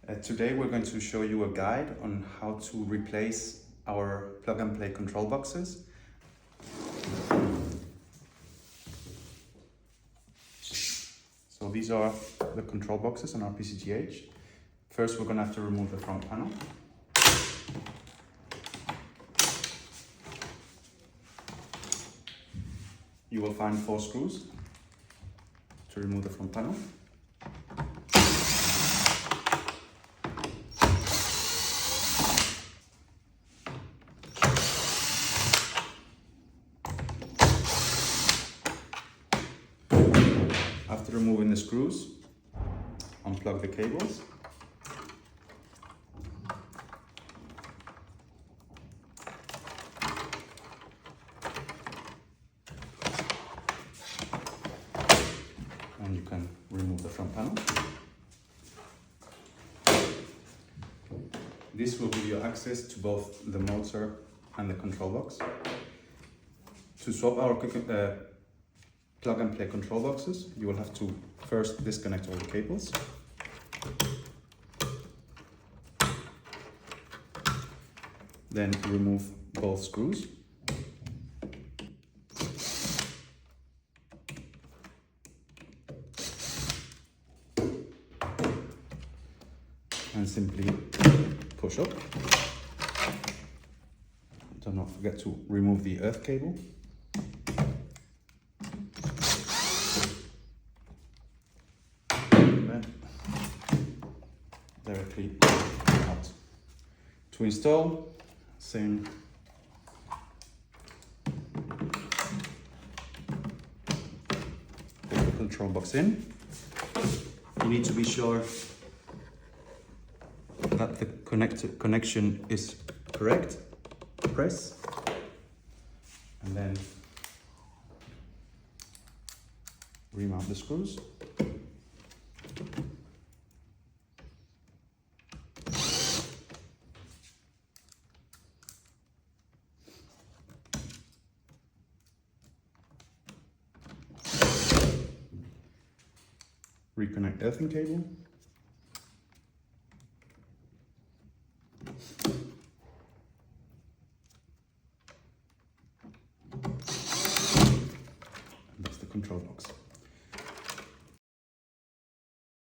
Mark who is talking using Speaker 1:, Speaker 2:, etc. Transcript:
Speaker 1: Today we're going to show you a guide on how to replace our plug-and-play control boxes. So these are the control boxes on our PCGH. First we're going to have to remove the front panel. You will find 4 screws to remove the front panel. After removing the screws, unplug the cables. And you can remove the front panel. This will give you access to both the motor and the control box. To swap our plug-and-play control boxes, you will have to first disconnect all the cables. Then remove both screws. And simply push up. Do not forget to remove the earth cable. Directly out. To install, same. Put the control box in. You need to be sure that the connection is correct. Press, and then remount the screws. Reconnect earthing cable. And that's the control box.